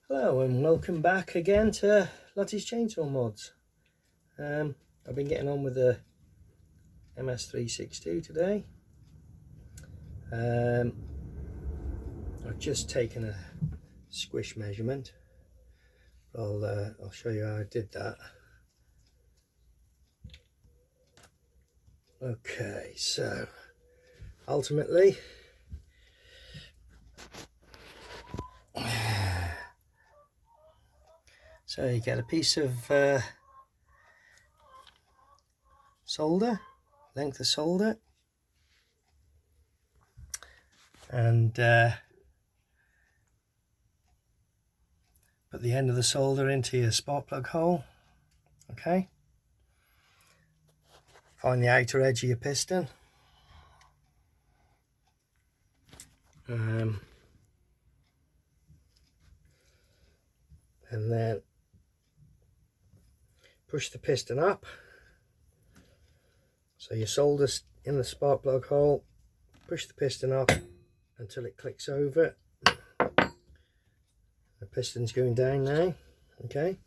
Hello and welcome back again to Lutys Chainsaw Mods. I've been getting on with the ms362 today. I've just taken a squish measurement. I'll show you how I did that. Okay, so ultimately so you get a piece of solder, length of solder, and put the end of the solder into your spark plug hole. Okay, find the outer edge of your piston, and then push the piston up. So your solder's in the spark plug hole, push the piston up until it clicks over. The piston's going down now. Okay,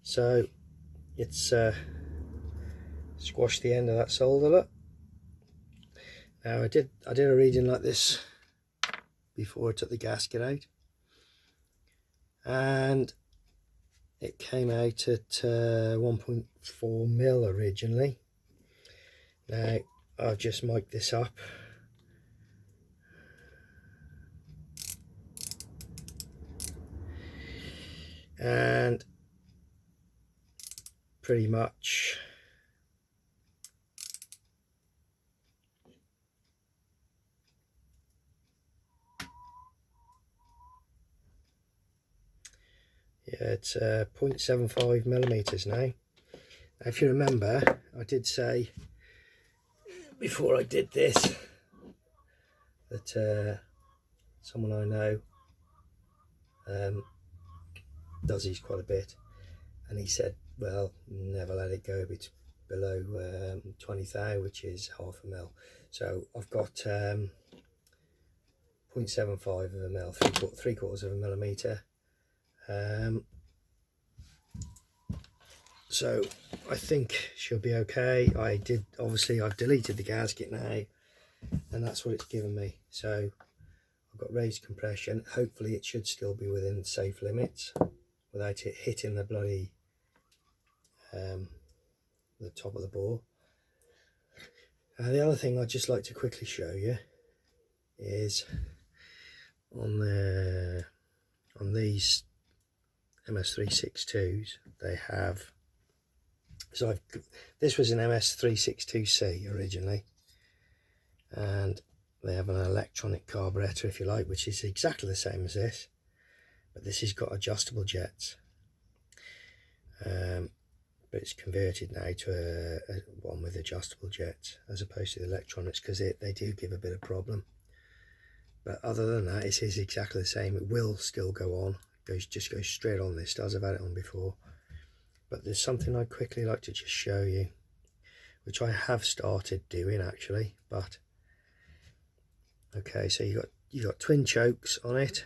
so it's squash the end of that solder up. Now I did a reading like this before I took the gasket out, and it came out at 1.4 mil originally. Now I've just mic'd this up, and pretty much it's 0.75 millimeters now. If you remember, I did say before I did this that someone I know does these quite a bit, and he said, well, never let it go below 20 thou, which is half a mil. So I've got 0.75 of a mil, three quarters of a millimeter. So I think she'll be okay. Obviously I've deleted the gasket now, and that's what it's given me. So I've got raised compression. Hopefully it should still be within safe limits without it hitting the bloody the top of the bore. The other thing I'd just like to quickly show you is on these ms362s, they have, this was an ms362c originally, and they have an electronic carburetor, if you like, which is exactly the same as this, but this has got adjustable jets. But it's converted now to a one with adjustable jets as opposed to the electronics, because they do give a bit of problem. But other than that, it is exactly the same. It will still go on. Just goes straight on. This does. I've had it on before. But there's something I'd quickly like to just show you, which I have started doing actually. But okay, so you got twin chokes on it.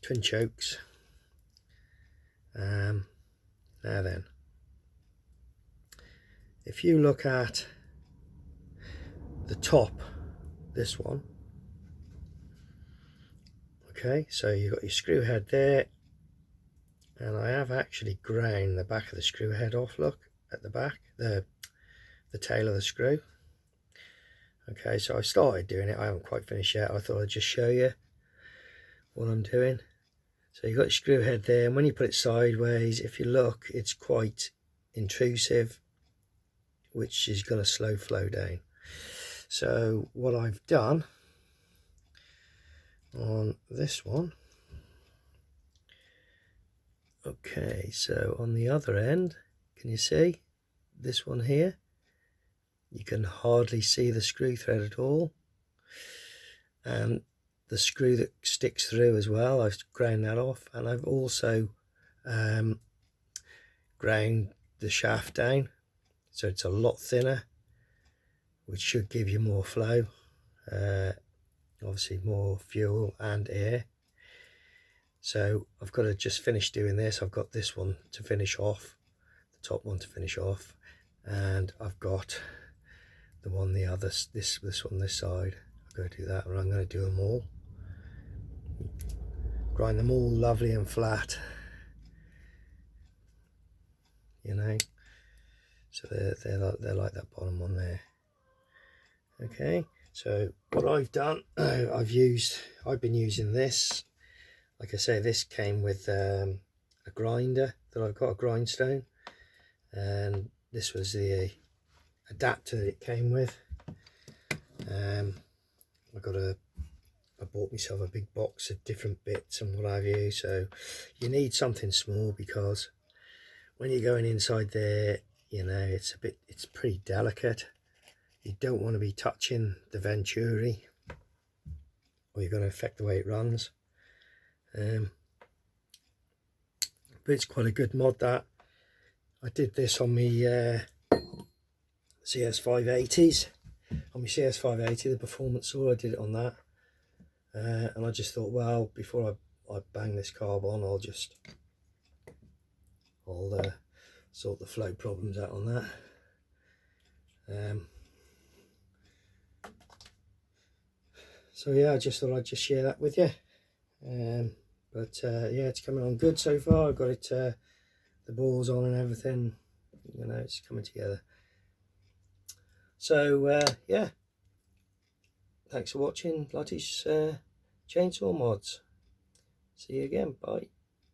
Twin chokes. Now then, if you look at the top, this one, okay, so you've got your screw head there, and I have actually ground the back of the screw head off. Look at the back, the tail of the screw. Okay, so I started doing it. I haven't quite finished yet. I thought I'd just show you what I'm doing. So you've got your screw head there, and when you put it sideways, if you look, it's quite intrusive, which is going to slow flow down. So what I've done on this one, okay, so on the other end, can you see this one here? You can hardly see the screw thread at all, and the screw that sticks through as well, I've ground that off, and I've also ground the shaft down so it's a lot thinner, which should give you more flow. obviously more fuel and air. So I've got to just finish doing this. I've got this one to finish off, the top one to finish off, and I've got the one this one this side. I've got to do that, and I'm going to do them all, grind them all lovely and flat, you know. So they're like that bottom one there. Okay, so what I've done, I've been using this. Like I say, this came with a grinder that I've got, a grindstone, and this was the adapter that it came with. I bought myself a big box of different bits and what have you. So you need something small, because when you're going inside there, you know, it's pretty delicate. You don't want to be touching the venturi, or you're going to affect the way it runs. But it's quite a good mod that. I did this on my CS580s, on my CS580, the performance saw. I did it on that, and I just thought, well, before I bang this carb on, I'll sort the flow problems out on that. So yeah, I just thought I'd just share that with you. But yeah, it's coming on good so far. I've got it, the balls on and everything, you know, it's coming together. So yeah, thanks for watching Lutys chainsaw mods. See you again, bye.